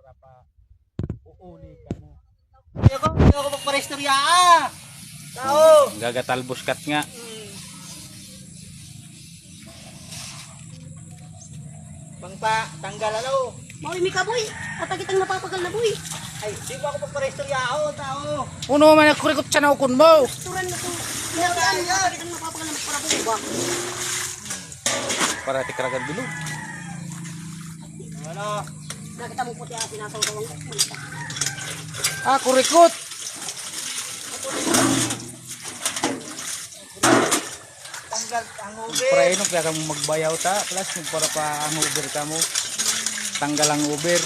para pa uuli ka mo. Hindi ako magparestorya ah. Tao. Gagatalbos kat nga. Pangpa, tanggal ano. Maui mi kaboy. Patagitang napapagal na boy. Ay, di ba ako magparestorya ako, tao. Uno man kurikot sa naukon mo. Turan na to. Pinargaan mo patagitang napapagal na para po ba? Para tikragan dulu. Ano? Nakita mo puti ang sinasawsawan ko. Ah, kurikot. Tanggal ang ubi. Para ino kaya kamo magbayaw ta. Plus yung para pa ang Uber ka mo. Tanggal ang Uber.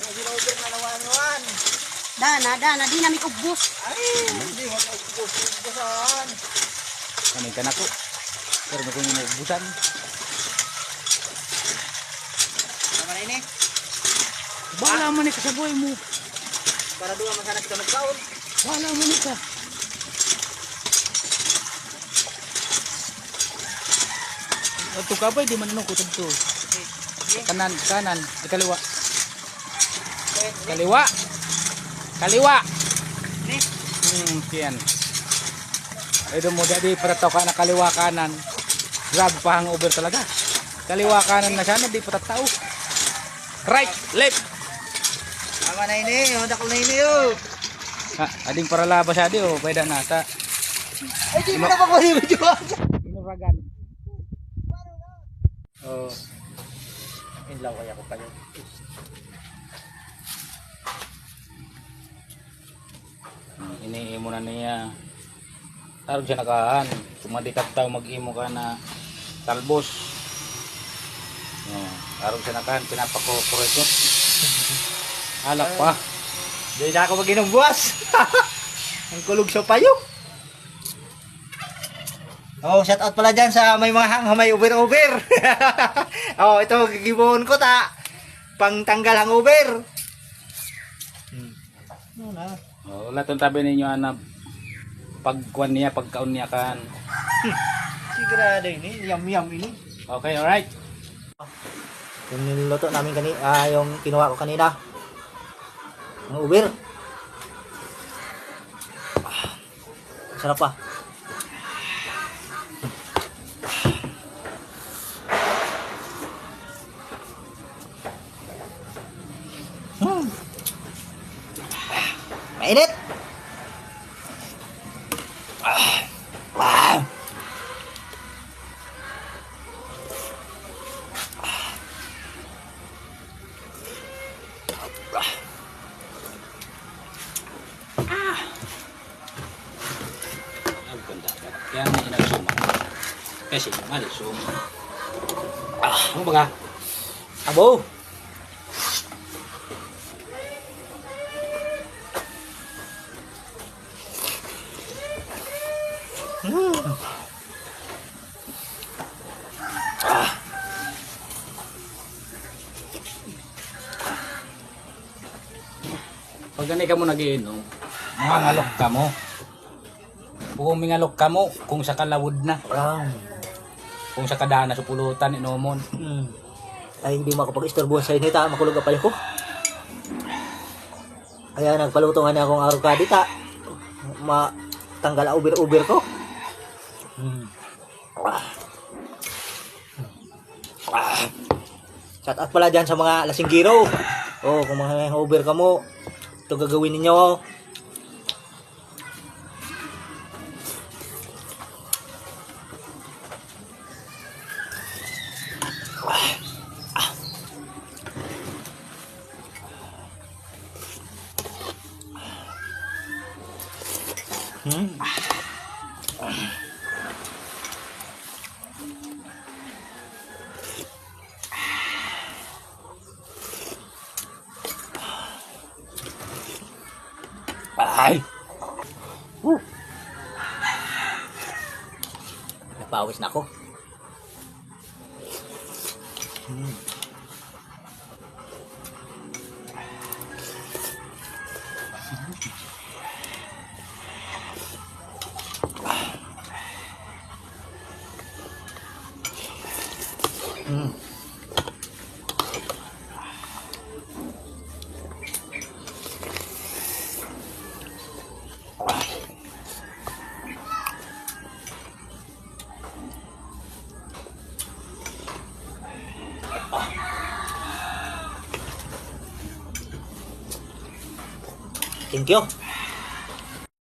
Ginauber na nawan-nawan. Dana, di namin ubos. Ay, hindi mo nagbusan. Kami ka na ko. Pero may kong inubusan. Tama na ini. Wala man ka sa buhay mo. Para doon masana kita magkaon. Wala man ka. Ito ka ba? Di man anong kutub to. Kanan, kaliwa. Kaliwa. Ni. Kian. Ito mo jadi para tao ka na kaliwa kanan. Grab pa ang Uber talaga. Kaliwa kanan na sana di pa tao. Right, left. Tama na ini, dakol na ini yo. Ha, ading para labas adi oh, pwede na ta. Ay, di mo na pa ko video. Inuragan. Oh. Inlaw kaya ko kayo. Iniimo na niya. Tarog siya nakahan. Tumadikat tao mag-imo ka na talbos. Tarog siya nakahan. Pinapakurekot. Alak pa. Di na ako mag-inom buwas. Ang kulog sa payo. Oh, shout out pala dyan sa may mga may Uber. Oh, ito gigibuhon ko ta. Pangtanggal ang Uber. Ano na? Oh, lahat ng tabi ninyo na pagkuan niya, pagkaon niya kan. Sigurado ini, yum ini. Okay, alright. Yung niluto namin kanina, yung kinuha ko kanina. Ang Uber. Sarap pa. Mainit. Ang ganda. Kaya may inagsuma. Kasi mali suma. Ano ba nga? Abo. Pag ganay ka mo nagiinom, mangalok ka mo. Kung mingalok ka mo, kung sa kalawod na. Kung sa kadana sa pulutan, inomon. Ay, hindi makapag-istorbo sa inita, makulog pa ko. Kaya nagpalutungan niya akong araw ka dita. Matanggal ang Uber ko. Shout out pala dyan sa mga lasinggiro. Oh, kung mga Uber ka mo, ito gagawin ninyo. Ay! Napawis na ako. Thank you.